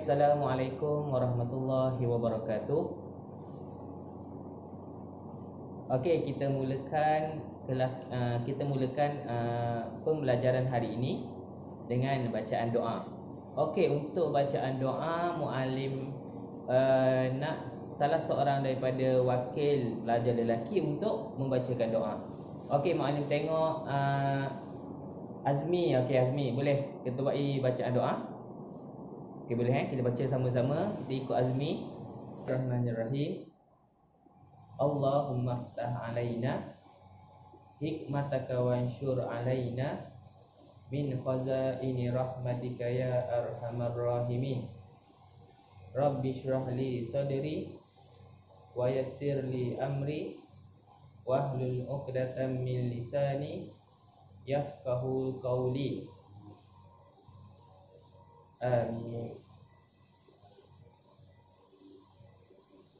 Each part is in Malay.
Assalamualaikum warahmatullahi wabarakatuh. Okey, kita mulakan pembelajaran hari ini dengan bacaan doa. Okey, untuk bacaan doa, muallim nak salah seorang daripada wakil pelajar lelaki untuk membacakan doa. Okey, muallim tengok Azmi. Okey, Azmi, boleh kita buat bacaan doa? Okey, boleh kita baca sama-sama. Kita ikut Azmi. Bismillahirrahmanirrahim. Allahumma ftah alaina hikmataka wansyur alaina min khazaini rahmatika ya arhamar rahimin. Rabbi shrah li sadri wa yassir li amri wahlul 'uqdatam min lisani yafqahu qawli. Amin.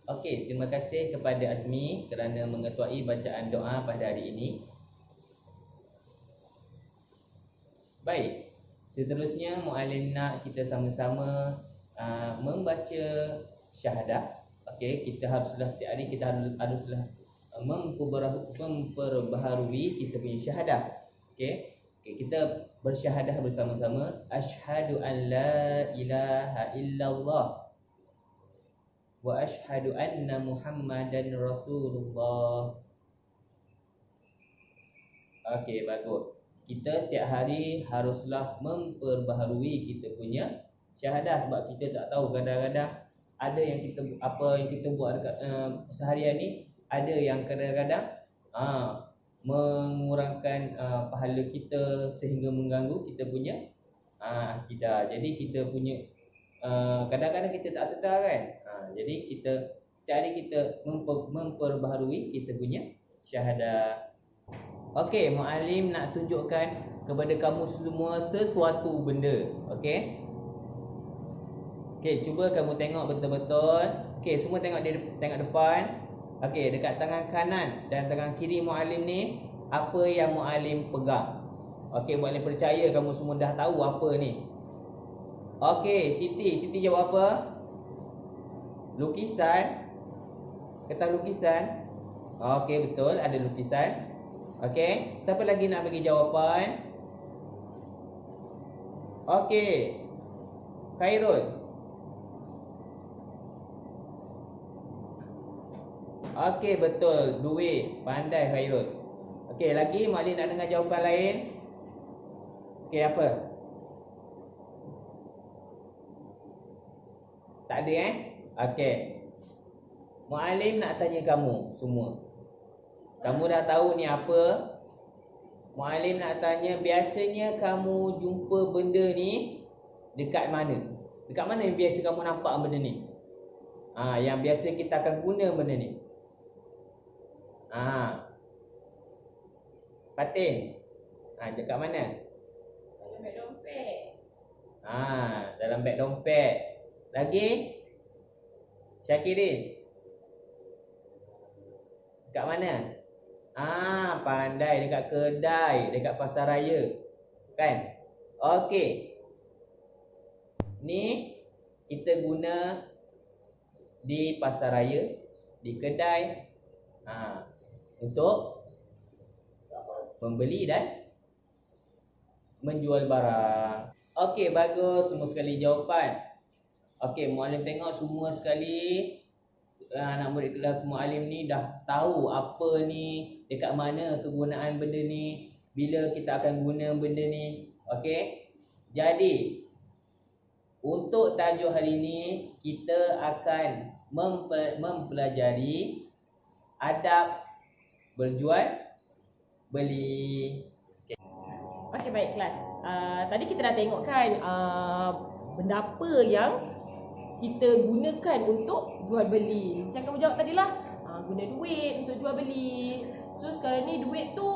Okey, terima kasih kepada Azmi kerana mengetuai bacaan doa pada hari ini. Baik, seterusnya muallim nak kita sama-sama membaca syahadah. Okey, kita haruslah setiap hari kita haruslah memperbaharui kita punya syahadah. Okey, kita bersyahadah bersama-sama. Asyhadu an la ilaha illallah wa asyhadu anna Muhammadan Rasulullah. Okey, bagus. Kita setiap hari haruslah memperbaharui kita punya syahadah, sebab kita tak tahu kadang-kadang ada yang kita buat dekat seharian ni, ada yang kadang-kadang mengurangkan pahala kita sehingga mengganggu kita punya akidah. Jadi kita punya kadang-kadang kita tak sedar kan. Jadi kita setiap hari kita memperbaharui kita punya syahadah. Okey, muallim nak tunjukkan kepada kamu semua sesuatu benda. Okey. Okey, cuba kamu tengok betul-betul. Okey, semua tengok depan. Okey, dekat tangan kanan dan tangan kiri muallim ni, apa yang muallim pegang? Okey, muallim percaya kamu semua dah tahu apa ni. Okey, Siti jawab apa? Lukisan. Kata lukisan. Okey, betul, ada lukisan. Okey, siapa lagi nak bagi jawapan? Okey, Khairul. Okey, betul, duit. Pandai Khairul. Okey, lagi muallim nak dengar jawapan lain. Okey, apa? Tak ada Okey. Muallim nak tanya kamu semua. Kamu dah tahu ni apa? Muallim nak tanya, biasanya kamu jumpa benda ni dekat mana? Dekat mana yang biasa kamu nampak benda ni? Yang biasa kita akan guna benda ni. Fatin. Dekat mana? Dalam beg dompet. Dalam beg dompet. Lagi? Syakirin. Dekat mana? Pandai, dekat kedai, dekat pasar raya. Kan? Okey. Ni kita guna di pasar raya, di kedai, untuk membeli dan menjual barang. Okey, bagus semua sekali jawapan. Okey, muallim tengok semua sekali anak murid kelas muallim ni dah tahu apa ni, dekat mana kegunaan benda ni, bila kita akan guna benda ni. Okey. Jadi untuk tajuk hari ini kita akan mempelajari adab berjual beli. Okey, baik kelas. Tadi kita dah tengok kan benda apa yang kita gunakan untuk jual beli. Macam kamu jawab tadilah, guna duit untuk jual beli. So sekarang ni duit tu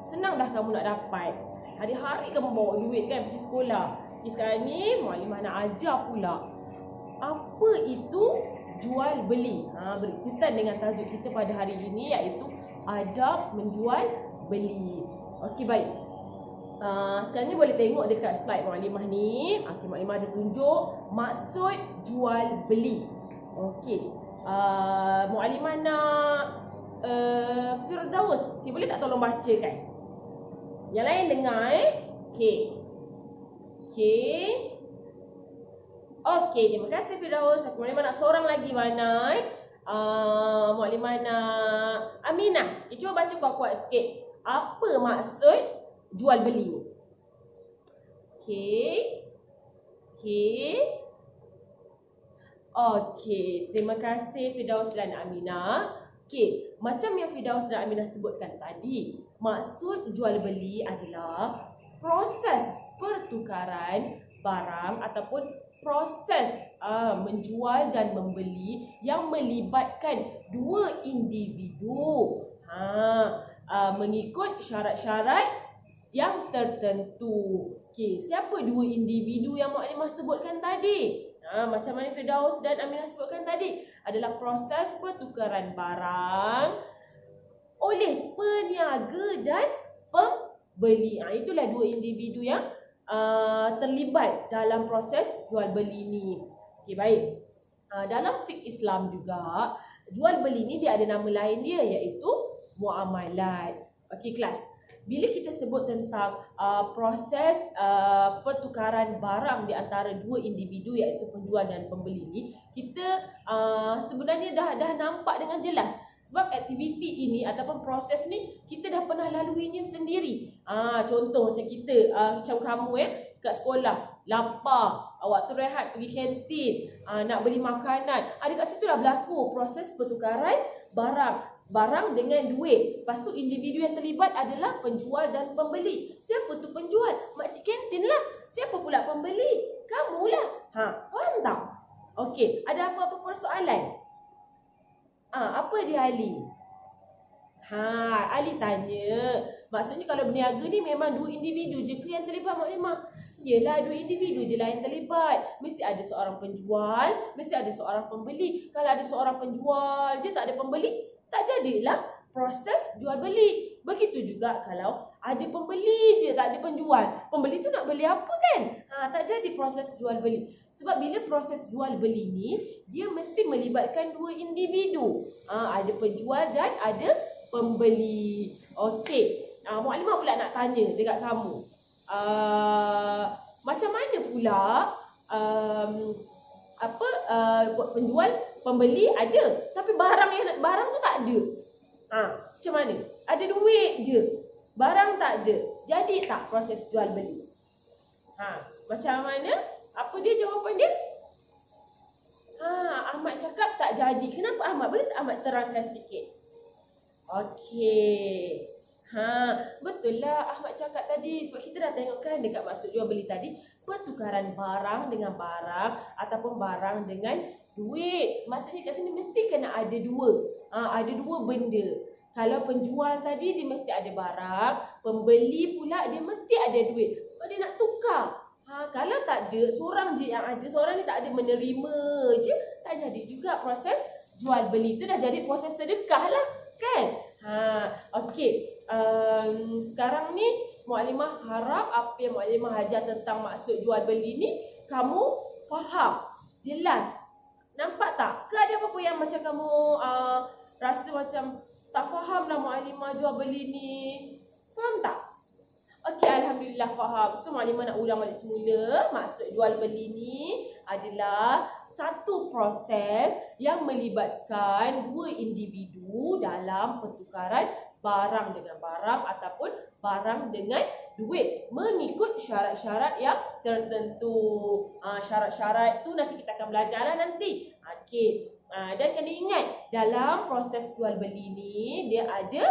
senang dah kamu nak dapat. Hari-hari kamu bawa duit kan pergi sekolah. Okay, sekarang ni muallimah nak ajar pula apa itu jual beli. Berkaitan dengan tajuk kita pada hari ini, iaitu adab menjual beli. Okey, baik. Sekarang ni boleh tengok dekat slide Mukadimah ni. Mukadimah ada tunjuk maksud jual beli. Okey. Mukadimah nak Firdaus, boleh tak tolong bacakan? Yang lain dengar Okey. Okey, terima kasih Firdaus. Mukadimah nak seorang lagi mana? Mukadimah nak Aminah. Cuba baca kuat-kuat sikit. Apa maksud jual beli ni? Okey, terima kasih Firdaus dan Aminah. Okey, macam yang Firdaus dan Aminah sebutkan tadi, maksud jual beli adalah proses pertukaran barang ataupun proses menjual dan membeli yang melibatkan dua individu mengikut syarat-syarat yang tertentu. Okey, siapa dua individu yang Mukadimah sebutkan tadi? Macam mana Firdaus dan Aminah sebutkan tadi, adalah proses pertukaran barang oleh peniaga dan pembeli. Itulah dua individu yang terlibat dalam proses jual beli ni. Okey, baik. Dalam fiqh Islam juga, jual beli ni dia ada nama lain dia, iaitu muamalat. Okey kelas. Bila kita sebut tentang proses pertukaran barang di antara dua individu, iaitu penjual dan pembeli ni, kita sebenarnya dah nampak dengan jelas. Sebab aktiviti ini ataupun proses ni kita dah pernah laluinya sendiri. Contoh macam kita, macam kamu kat sekolah, lapar, waktu rehat pergi kantin, nak beli makanan. Dekat situ dah berlaku proses pertukaran barang dengan duit. Lepas tu individu yang terlibat adalah penjual dan pembeli. Siapa tu penjual? Makcik kantin lah. Siapa pula pembeli? Kamulah. Faham tak? Okey, ada apa-apa persoalan? Apa dia Ali? Ali tanya, maksudnya kalau berniaga ni memang dua individu je ke yang terlibat, Mukadimah? Yelah, dua individu je lah yang terlibat. Mesti ada seorang penjual, mesti ada seorang pembeli. Kalau ada seorang penjual je tak ada pembeli, tak jadilah proses jual beli. Begitu juga kalau ada pembeli je tak ada penjual, pembeli tu nak beli apa kan? Tak jadi proses jual beli. Sebab bila proses jual beli ni, dia mesti melibatkan dua individu. Ada penjual dan ada pembeli. Okey, Mukadimah pula nak tanya dekat kamu, macam mana pula penjual pembeli ada tapi barang tu tak ada? Macam mana? Ada duit je, barang tak ada. Jadi tak proses jual beli? Macam mana? Apa dia jawapan dia? Ahmad cakap tak jadi. Kenapa Ahmad? Boleh tak Ahmad terangkan sikit? Okey. Betul lah Ahmad cakap tadi. Sebab kita dah tengok kan dekat maksud jual beli tadi, pertukaran barang dengan barang ataupun barang dengan duit. Maksudnya kat sini mesti kena ada dua. Ada dua benda. Kalau penjual tadi dia mesti ada barang, pembeli pula dia mesti ada duit. Sebab dia nak tukar. Kalau tak ada, seorang je yang ada, seorang ni tak ada, menerima je, tak jadi juga proses jual beli. Itu dah jadi proses sedekah lah kan? Okey. Sekarang ni Mukadimah harap apa yang Mukadimah ajar tentang maksud jual beli ni kamu faham, jelas. Nampak tak? Ke ada apa-apa yang macam kamu rasa macam tak faham lah Mukadimah jual beli ni? Faham tak? Okey, Alhamdulillah faham. So Mukadimah nak ulang balik semula. Maksud jual beli ni adalah satu proses yang melibatkan dua individu dalam pertukaran barang dengan barang ataupun barang dengan duit mengikut syarat-syarat yang tertentu. Syarat-syarat tu nanti kita akan belajar lah nanti. Okey. Dan kena ingat, dalam proses jual beli ni dia ada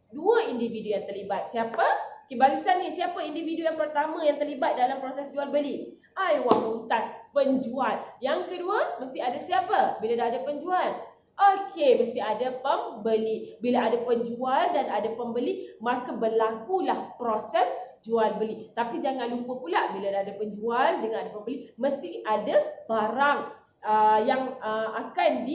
dua individu yang terlibat. Siapa? Barisan ni, siapa individu yang pertama yang terlibat dalam proses jual beli? Aiwah Mumtaz, penjual. Yang kedua, mesti ada siapa? Bila dah ada penjual, okey, mesti ada pembeli. Bila ada penjual dan ada pembeli, maka berlakulah proses jual beli. Tapi jangan lupa pula, bila dah ada penjual dengan ada pembeli, mesti ada barang yang akan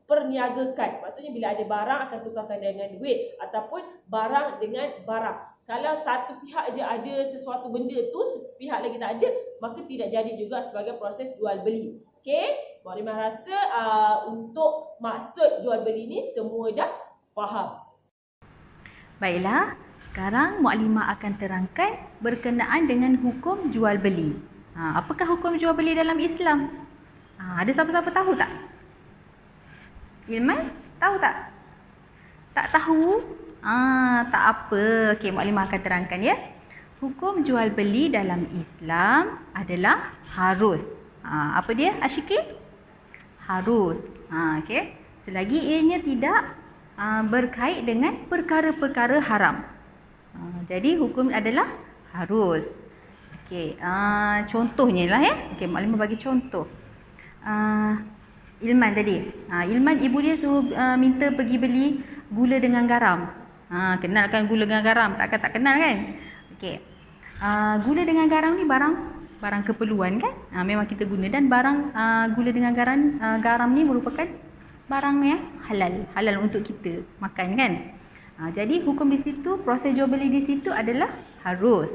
perniagakan. Maksudnya bila ada barang akan tukarkan dengan duit ataupun barang dengan barang. Kalau satu pihak je ada sesuatu benda tu, pihak lagi tak ada, maka tidak jadi juga sebagai proses jual beli. Okey, Maklimah rasa untuk maksud jual beli ni semua dah faham. Baiklah, sekarang Muklimah akan terangkan berkenaan dengan hukum jual beli. Apakah hukum jual beli dalam Islam? Ada siapa-siapa tahu tak? Ilman, tahu tak? Tak tahu? Tak apa. Okey, Muklimah akan terangkan ya. Hukum jual beli dalam Islam adalah harus. Apa dia, Asyikin? Harus. Okey. Selagi ianya tidak berkait dengan perkara-perkara haram. Jadi hukum adalah harus. Okey, contohnya lah ya. Okey, Muklimah bagi contoh. Ilman tadi. Ilman ibu dia suruh minta pergi beli gula dengan garam. Kenal kan gula dengan garam? Takkan tak kenal kan? Okey. Gula dengan garam ni barang keperluan kan? Memang kita guna, dan barang gula dengan garam ni merupakan barang yang halal untuk kita makan kan? Jadi hukum di situ, proses jual beli di situ adalah harus.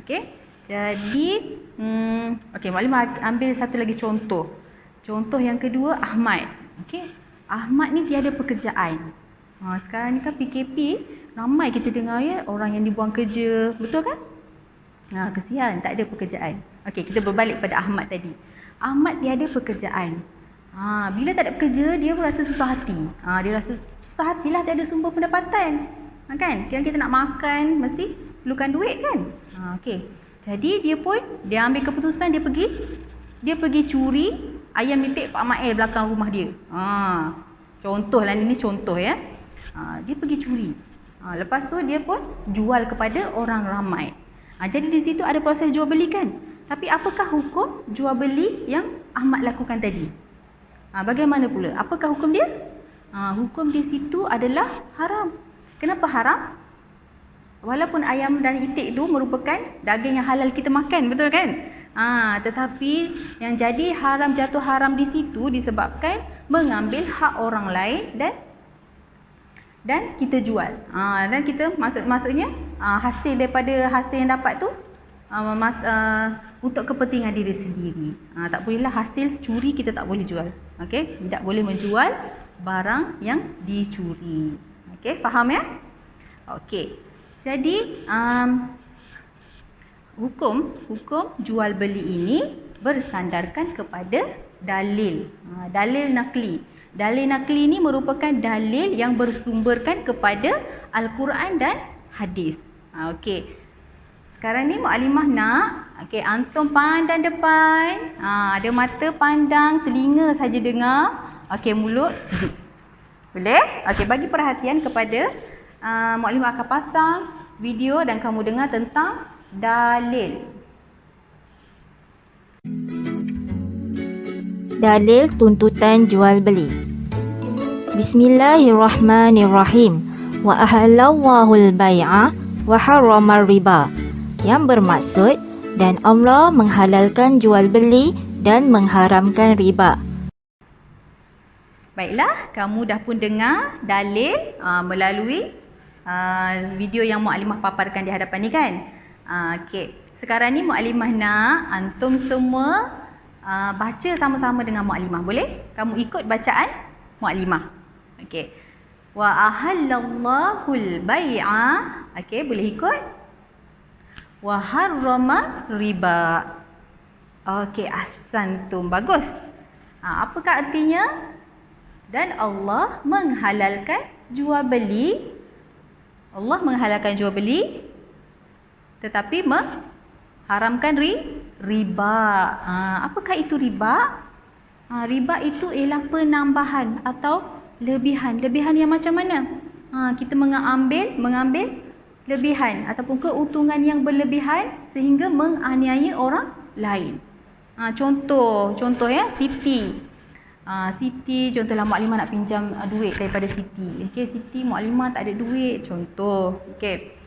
Okey. Jadi okey, Muklimah ambil satu lagi contoh. Contoh yang kedua, Ahmad. Okey. Ahmad ni tiada pekerjaan. Sekarang ni kan PKP, ramai kita dengar ya orang yang dibuang kerja, betul kan? Kesian, tak ada pekerjaan. Okey, kita berbalik pada Ahmad tadi. Ahmad tiada pekerjaan. Bila tak ada pekerja, dia pun rasa susah hati. Dia rasa susah hatilah, tak ada sumber pendapatan. Kan? Kita nak makan, mesti perlukan duit kan? Okey. Jadi dia ambil keputusan, dia pergi curi ayam mitik Pak Mail belakang rumah dia. Contohlah, ini contoh ya. Dia pergi curi. Lepas tu dia pun jual kepada orang ramai. Jadi di situ ada proses jual beli kan? Tapi apakah hukum jual beli yang Ahmad lakukan tadi? Bagaimana pula? Apakah hukum dia? Hukum di situ adalah haram. Kenapa haram? Walaupun ayam dan itik itu merupakan daging yang halal kita makan, betul kan? Tetapi yang jadi jatuh haram di situ disebabkan mengambil hak orang lain dan kita jual. Dan kita maksudnya hasil daripada hasil yang dapat tu untuk kepentingan diri sendiri. Tak bolehlah hasil curi kita tak boleh jual. Okey, tidak boleh menjual barang yang dicuri. Okey, faham ya? Okey. Jadi hukum jual beli ini bersandarkan kepada dalil. Dalil nakli. Dalil nakli ini merupakan dalil yang bersumberkan kepada Al-Quran dan hadis. Okey. Sekarang ni Muklimah nak antum pandang depan. Ada mata pandang, telinga saja dengar. Okey, mulut zip. Boleh? Okey, bagi perhatian kepada Muklimah akan pasang video dan kamu dengar tentang dalil. Dalil tuntutan jual beli. Bismillahirrahmanirrahim. Wa ahallallahu al-bai'a wa harrama riba. Yang bermaksud, dan Allah menghalalkan jual beli dan mengharamkan riba. Baiklah, kamu dah pun dengar dalil melalui video yang Muklimah paparkan di hadapan ni kan? Okey. Sekarang ni Muklimah nak antum semua baca sama-sama dengan Muklimah. Boleh? Kamu ikut bacaan Muklimah. Okey. Wa ahallallahu al-bai'a. Okey, boleh ikut? Wa harrama riba. Okey, ahsantum. Bagus. Apakah artinya? Dan Allah menghalalkan jual beli. Allah menghalalkan jual beli, tetapi mengharamkan riba. Apakah itu riba? Riba itu ialah penambahan atau lebihan. Lebihan yang macam mana? Kita mengambil lebihan ataupun keuntungan yang berlebihan sehingga menganiaya orang lain. Contoh ya, Siti. Siti, contohlah Muklimah nak pinjam duit daripada Siti. Okey, Siti, Muklimah tak ada duit, contoh. Okey.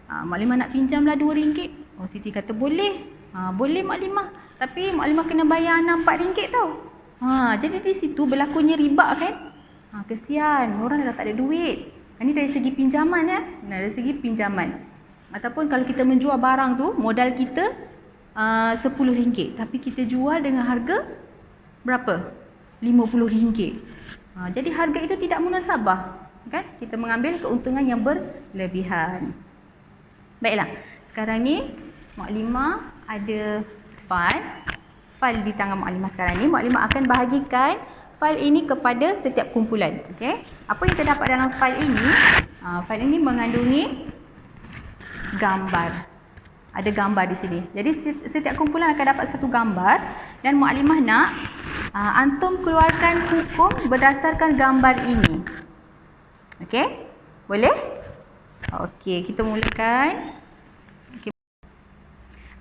Muklimah nak pinjamlah RM2. Oh, Siti kata boleh. Boleh Muklimah, tapi Muklimah kena bayar RM4 tau. Jadi di situ berlakunya riba kan? Kesian, orang dah tak ada duit. Ini dari segi pinjaman ya. Dari segi pinjaman. Ataupun kalau kita menjual barang tu, modal kita RM10, tapi kita jual dengan harga berapa? RM50. Jadi harga itu tidak munasabah, kan? Kita mengambil keuntungan yang berlebihan. Baiklah, sekarang ni Muklimah ada file di tangan Muklimah sekarang ni. Muklimah akan bahagikan file ini kepada setiap kumpulan. Okey. Apa yang terdapat dalam file ini? File ini mengandungi gambar. Ada gambar di sini. Jadi setiap kumpulan akan dapat satu gambar dan Muklimah nak antum keluarkan hukum berdasarkan gambar ini. Okey? Boleh? Okey, kita mulakan. Okay.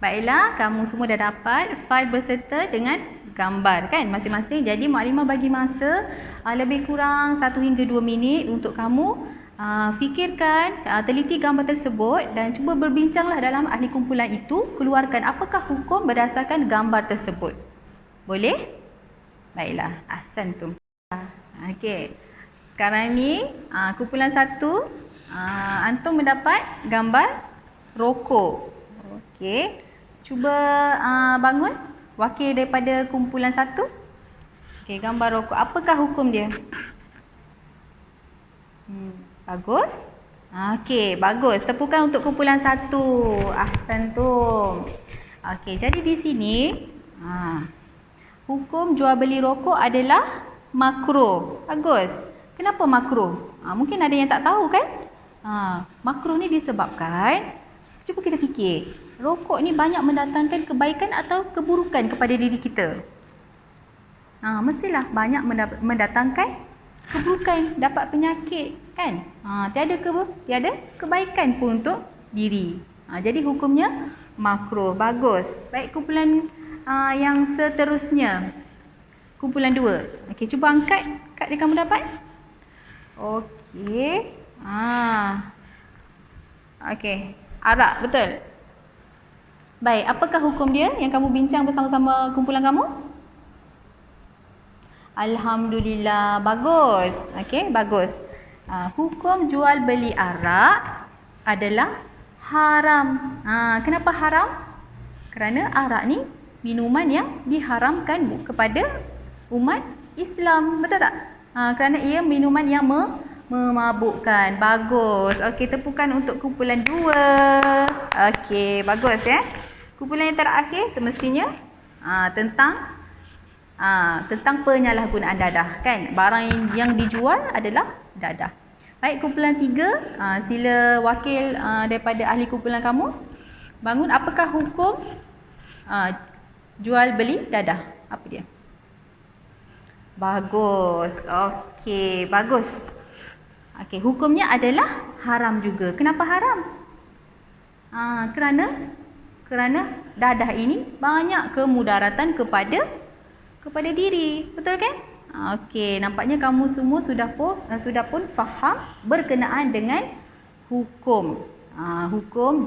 Baiklah, kamu semua dah dapat file berserta dengan gambar kan masing-masing. Jadi Muklimah bagi masa lebih kurang 1 hingga 2 minit untuk kamu fikirkan, teliti gambar tersebut dan cuba berbincanglah dalam ahli kumpulan itu, keluarkan apakah hukum berdasarkan gambar tersebut. Boleh? Baiklah, ahsantum. Okey. Sekarang ni kumpulan 1 antum mendapat gambar rokok. Okey. Cuba bangun wakil daripada kumpulan 1. Okey, gambar rokok. Apakah hukum dia? Bagus. Okey, bagus. Tepukan untuk kumpulan 1. Ahsantum. Okey, jadi di sini hukum jual beli rokok adalah makruh. Bagus. Kenapa makruh? Mungkin ada yang tak tahu kan? Makruh ni disebabkan, cuba kita fikir, rokok ni banyak mendatangkan kebaikan atau keburukan kepada diri kita? Mestilah banyak mendatangkan keburukan, dapat penyakit kan? Tiada kebaikan pun untuk diri. Jadi hukumnya makruh. Bagus. Baik, kumpulan yang seterusnya. Kumpulan 2. Okey, cuba angkat kad yang kamu dapat. Okey. Okey, arak, betul? Baik, apakah hukum dia yang kamu bincang bersama-sama kumpulan kamu? Alhamdulillah, bagus. Okey, bagus. Hukum jual beli arak adalah haram. Kenapa haram? Kerana arak ni minuman yang diharamkan kepada umat Islam. Betul tak? Kerana ia minuman yang memabukkan. Bagus. Okey, tepukan untuk kumpulan 2. Okey, bagus ya. Kumpulan yang terakhir semestinya tentang penyalahgunaan dadah kan. Barang yang dijual adalah dadah. Baik, kumpulan 3, sila wakil daripada ahli kumpulan kamu bangun. Apakah hukum jual beli dadah? Apa dia? Bagus. Okey, bagus. Okey, hukumnya adalah haram juga. Kenapa haram? Kerana dadah ini banyak kemudaratan kepada diri. Betul kan? Okey, nampaknya kamu semua sudah pun faham berkenaan dengan hukum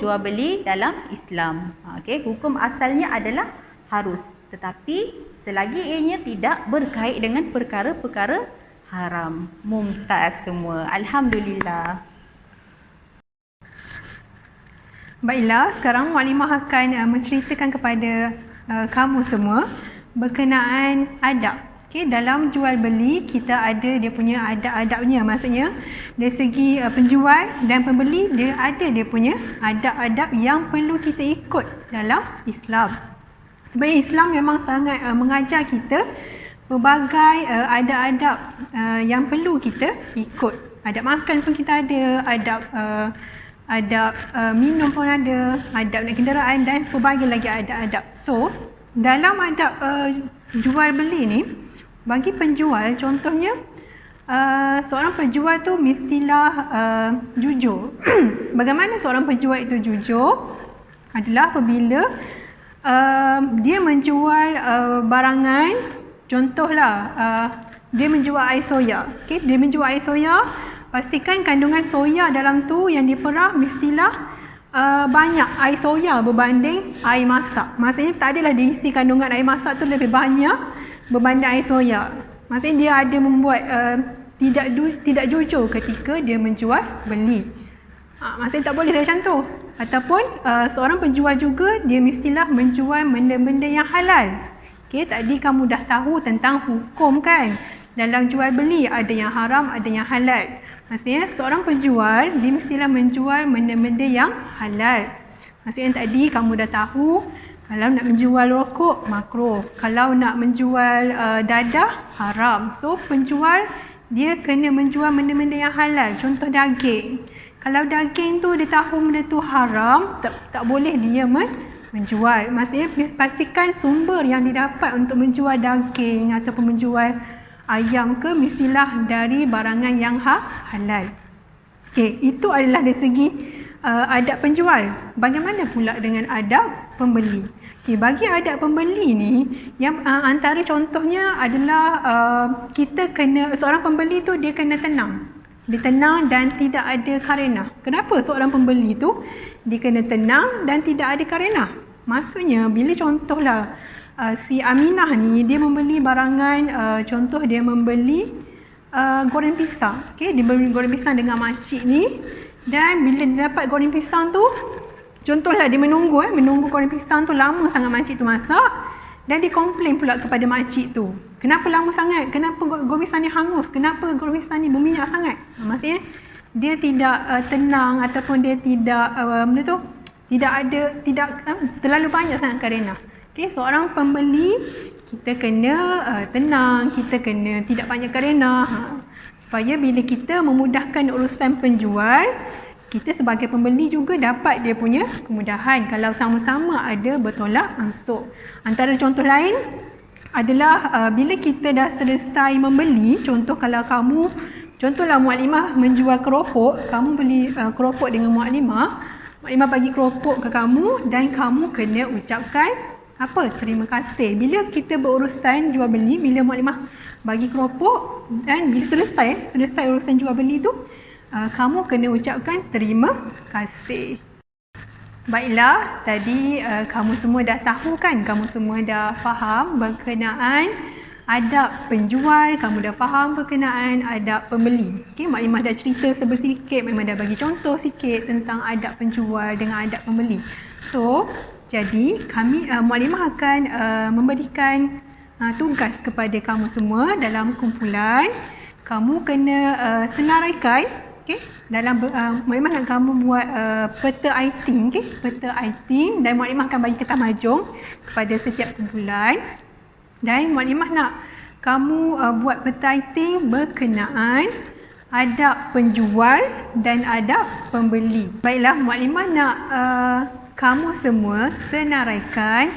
jual beli dalam Islam. Okey, hukum asalnya adalah harus, tetapi selagi ianya tidak berkait dengan perkara-perkara haram. Mumtaz semua. Alhamdulillah. Baiklah, sekarang Muklimah akan menceritakan kepada kamu semua berkenaan adab. Okey, dalam jual beli kita ada dia punya adab-adabnya. Maksudnya dari segi penjual dan pembeli, dia ada dia punya adab-adab yang perlu kita ikut dalam Islam. Sebab Islam memang sangat mengajar kita pelbagai adab-adab yang perlu kita ikut. Adab makan pun kita ada, adab minum pun ada, adab naik kenderaan dan pelbagai lagi adab-adab. So, dalam adab jual beli ni, bagi penjual, contohnya seorang penjual tu mestilah jujur. Bagaimana seorang penjual itu jujur? Adalah apabila dia menjual barangan, contohlah dia menjual air soya. Okay? Dia menjual air soya, pastikan kandungan soya dalam tu yang diperah mestilah banyak air soya berbanding air masak. Maksudnya tak adalah diisi kandungan air masak tu lebih banyak berbanding air soya. Maksudnya dia ada membuat tidak jujur ketika dia menjual beli. Maksudnya tak boleh macam tu. Ataupun seorang penjual juga dia mestilah menjual benda-benda yang halal. Okey, tadi kamu dah tahu tentang hukum kan. Dalam jual beli ada yang haram, ada yang halal. Maksudnya seorang penjual dia mestilah menjual benda-benda yang halal. Maksudnya tadi kamu dah tahu kalau nak menjual rokok makruh, kalau nak menjual dadah haram. So penjual dia kena menjual benda-benda yang halal. Contoh daging. Kalau daging tu dia tahu benda tu haram, tak boleh dia menjual. Maksudnya pastikan sumber yang didapat untuk menjual daging ataupun menjual ayam ke mestilah dari barangan yang halal. Okey, itu adalah dari segi adab penjual. Bagaimana pula dengan adab pembeli? Okey, bagi adab pembeli ni yang antara contohnya adalah seorang pembeli tu dia kena tenang. Dia tenang dan tidak ada karenah. Kenapa seorang pembeli tu dia kena tenang dan tidak ada karenah? Maksudnya bila contohlah si Aminah ni dia membeli barangan, contoh dia membeli goreng pisang. Okey, dia beli goreng pisang dengan makcik ni, dan bila dia dapat goreng pisang tu, contohlah dia menunggu goreng pisang tu lama sangat makcik tu masak, dan dia komplain pula kepada makcik tu. Kenapa lama sangat? Kenapa goreng pisang ni hangus? Kenapa goreng pisang ni berminyak sangat? Maksudnya dia tidak tenang ataupun dia tidak terlalu banyak sangat karenah. Okey, seorang pembeli kita kena tenang, kita kena tidak banyak karenah. Supaya bila kita memudahkan urusan penjual, kita sebagai pembeli juga dapat dia punya kemudahan kalau sama-sama ada bertolak ansur. Antara contoh lain adalah bila kita dah selesai membeli, contoh kalau contohlah mukadimah menjual keropok, kamu beli keropok dengan mukadimah bagi keropok ke kamu dan kamu kena ucapkan terima kasih. Bila kita berurusan jual beli, bila mukadimah bagi keropok dan bila selesai urusan jual beli tu, kamu kena ucapkan terima kasih. Baiklah, tadi kamu semua dah tahu kan, kamu semua dah faham berkenaan adab penjual, kamu dah faham berkenaan adab pembeli. Okey, Mak Imah dah cerita sedikit, memang dah bagi contoh sikit tentang adab penjual dengan adab pembeli. So, jadi kami Mak Imah akan memberikan tugas kepada kamu semua dalam kumpulan. Kamu kena senaraikan, okey, dalam Mak Imah nak kamu buat peta item, okey, peta item, dan Mak Imah akan bagi kertas mahjong kepada setiap kumpulan. Dan Mak Imah nak kamu buat peta item berkenaan adab penjual dan adab pembeli. Baiklah, Mak Imah nak kamu semua senaraikan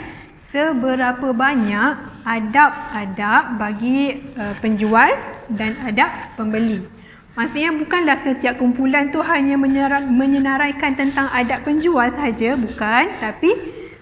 seberapa banyak adab-adab bagi penjual dan adab pembeli. Maksudnya bukanlah setiap kumpulan tu hanya menyenaraikan tentang adab penjual sahaja, bukan. Tapi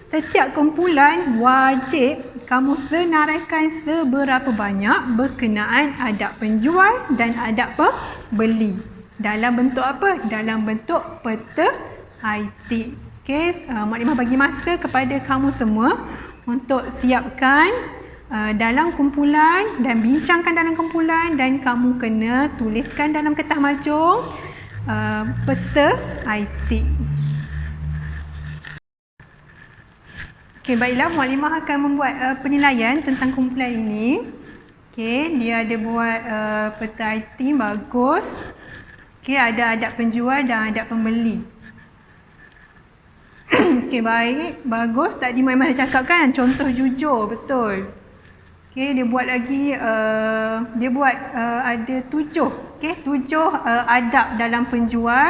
setiap kumpulan wajib kamu senaraikan seberapa banyak berkenaan adab penjual dan adab pembeli. Dalam bentuk apa? Dalam bentuk peta item. Okey, Mak Imah bagi masa kepada kamu semua untuk siapkan dalam kumpulan dan bincangkan dalam kumpulan, dan kamu kena tuliskan dalam kertas mahjong peta item. Okey, baiklah, Mak Imah akan membuat penilaian tentang kumpulan ini. Okey, dia ada buat peta item bagus. Okey, ada adab penjual dan adab pembeli. Okey, baik, bagus. Tadi Mak Imah dah cakap kan, contoh jujur, betul. Okey, dia buat lagi ada 7. Okey, 7 adab dalam penjual.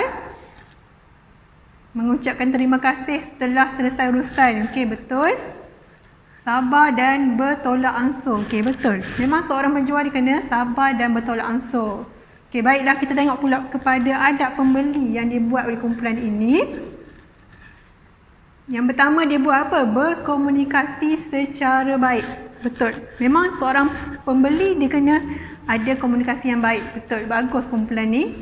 Mengucapkan terima kasih setelah selesai urusan. Okey, betul. Sabar dan bertolak ansur. Okey, betul. Memang seorang penjual dia kena sabar dan bertolak ansur. Okey, baiklah, kita tengok pula kepada adab pembeli yang dibuat oleh kumpulan ini. Yang pertama dia buat apa? Berkomunikasi secara baik. Betul. Memang seorang pembeli dia kena ada komunikasi yang baik. Betul. Bagus kumpulan ni.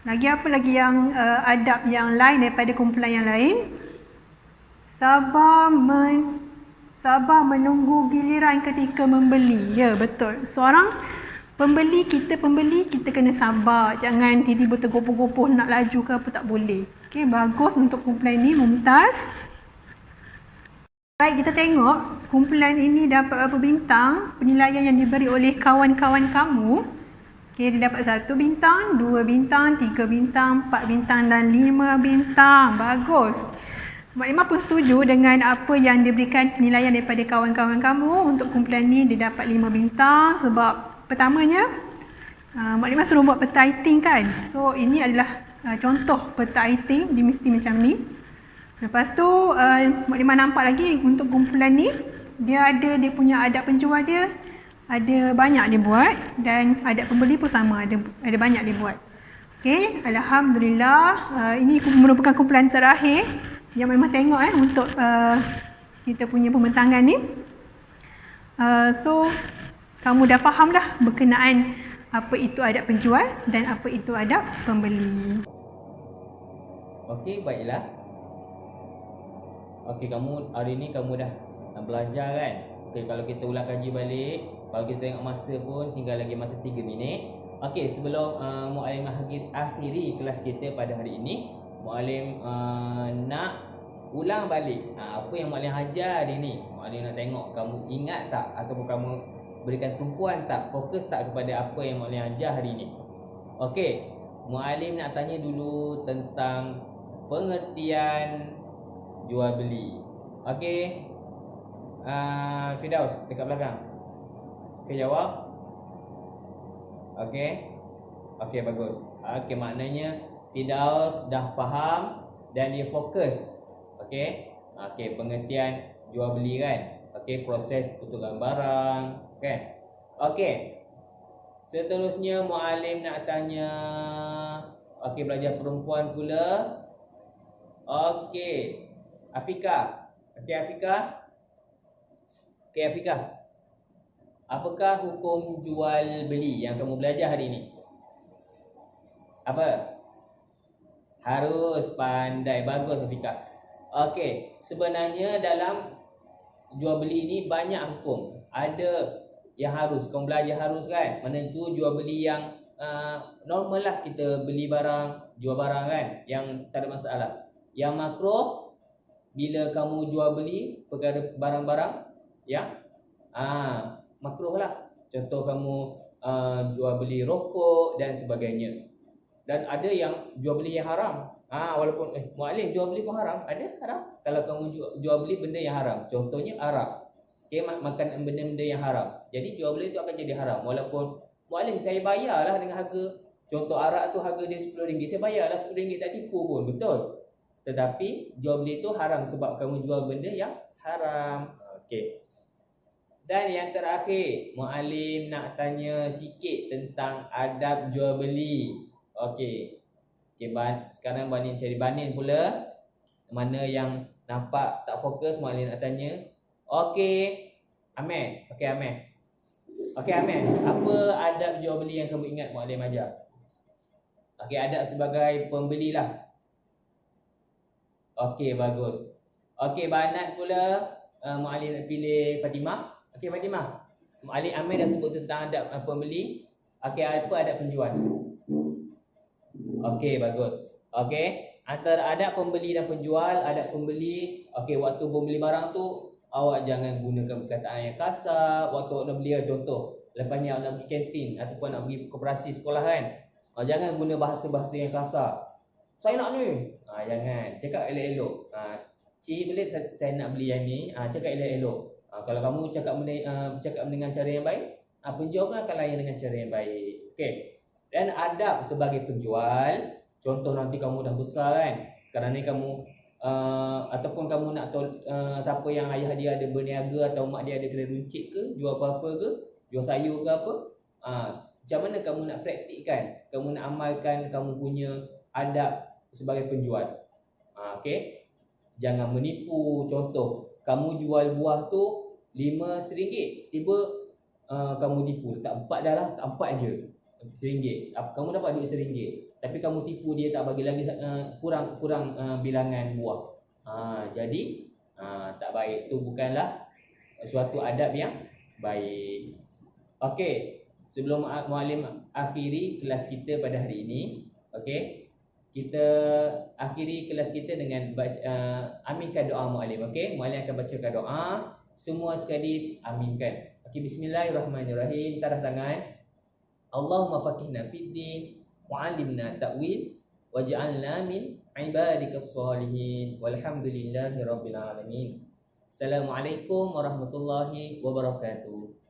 Lagi apa lagi yang adab yang lain daripada kumpulan yang lain? Sabar menunggu giliran ketika membeli. Ya, betul. Seorang pembeli kita kena sabar. Jangan tiba-tiba tergopoh-gopoh nak laju ke apa, tak boleh. Okey, bagus untuk kumpulan ini, mumtaz. Baik, kita tengok kumpulan ini dapat berapa bintang penilaian yang diberi oleh kawan-kawan kamu. Okey, dia dapat 1 bintang, 2 bintang, 3 bintang, 4 bintang dan 5 bintang. Bagus. Mak Limah pun setuju dengan apa yang diberikan penilaian daripada kawan-kawan kamu. Untuk kumpulan ni dia dapat 5 bintang sebab pertamanya Mak Limah suruh buat peta iting kan. So ini adalah contoh peta iting, dia mesti macam ni. Lepas tu Mak Limah nampak lagi untuk kumpulan ni dia punya adab penjual dia ada banyak dia buat, dan adab pembeli pun sama, ada banyak dia buat. Okey, alhamdulillah ini merupakan kumpulan terakhir yang memang tengok untuk kita punya pembentangan ni. So kamu dah faham dah berkenaan apa itu adab penjual dan apa itu adab pembeli. Okey, baiklah. Okey, kamu hari ni kamu dah belajar kan? Okey, kalau kita ulang kaji balik, kalau kita tengok masa pun tinggal lagi masa 3 minit. Okey, sebelum Muallim akhiri kelas kita pada hari ini, Muallim nak ulang balik apa yang Muallim ajar hari ni. Muallim nak tengok kamu ingat tak, ataupun kamu berikan tumpuan tak, fokus tak kepada apa yang Muallim ajar hari ni. Okey, Muallim nak tanya dulu tentang pengertian jual beli. Okey, Firdaus dekat belakang. Okey, jawab. Okey, bagus. Okey, maknanya Firdaus dah faham dan dia fokus. Okey, pengertian jual beli kan. Okey, proses pertukaran barang kan. Okey, seterusnya Muallim nak tanya, okey, belajar perempuan pula. Okey, Afika. Okey, Afika. Apakah hukum jual beli yang kamu belajar hari ini? Apa? Harus pandai. Bagus, Afika. Okey, sebenarnya dalam jual beli ni banyak hukum. Ada yang harus, kamu belajar harus kan. Mana tu jual beli yang normal lah, kita beli barang, jual barang kan, yang tak ada masalah. Yang makruh bila kamu jual beli perkara barang-barang yang makruh lah. Contoh kamu jual beli rokok dan sebagainya. Dan ada yang jual beli yang haram. Walaupun Muallim jual beli pun haram. Ada haram. Kalau kamu jual beli benda yang haram, contohnya arak. Okey, makan benda-benda yang haram. Jadi jual beli itu akan jadi haram. Walaupun Muallim saya bayarlah dengan harga, contoh arak tu harga dia RM10, saya bayarlah RM10, tak tipu pun, betul. Tetapi jual beli itu haram sebab kamu jual benda yang haram. Okey. Dan yang terakhir, Muallim nak tanya sikit tentang adab jual beli. Okey, sekarang Banin cari Banin pula. Mana yang nampak tak fokus, Muallim nak tanya. Okey, Ahmed. Okey, Ahmed. Apa adab jual beli yang kamu ingat Muallim ajar? Okey, adab sebagai pembeli lah. Okey, bagus. Okey, Banat pula. Muallim nak pilih Fatimah. Okey, Fatimah. Muallim Ahmed dah sebut tentang adab pembeli. Okey, apa adab penjual? Okey, bagus. Okey, antara adab pembeli dan penjual, adab pembeli, okey, waktu membeli barang tu awak jangan gunakan perkataan yang kasar. Waktu awak nak beli, contoh, lepasnya awak nak pergi kantin ataupun nak pergi koperasi sekolah kan, jangan guna bahasa-bahasa yang kasar. Saya nak ni. Jangan. Cakap elok-elok. Cik, boleh saya nak beli yang ni. Cakap elok-elok. Kalau kamu cakap dengan cara yang baik, penjual pun akan layan dengan cara yang baik. Okey. Dan adab sebagai penjual, contoh nanti kamu dah besar kan, sekarang ni kamu ataupun kamu nak tahu siapa yang ayah dia ada berniaga atau mak dia ada kedai runcit ke, jual apa-apa ke, jual sayur ke apa, macam mana kamu nak praktikkan, kamu nak amalkan kamu punya adab sebagai penjual. Okey, jangan menipu. Contoh, kamu jual buah tu RM5, tiba kamu tipu, tak 4 dah lah, tak 4 je, RM1. Kamu dapat duit RM1, tapi kamu tipu dia, tak bagi lagi kurang bilangan buah. Jadi tak baik. Itu bukanlah suatu adab yang baik. Okey, sebelum muallim akhiri kelas kita pada hari ini, okey, kita akhiri kelas kita dengan aminkan doa muallim. Okey, muallim akan bacakan doa, semua sekali aminkan. Okey, bismillahirrahmanirrahim. Tadah tangan. Allahumma faqihna fid din wa 'allimna ta'wil waj'alna min ibadikas sholihin walhamdulillahi rabbil alamin. Assalamualaikum warahmatullahi wabarakatuh.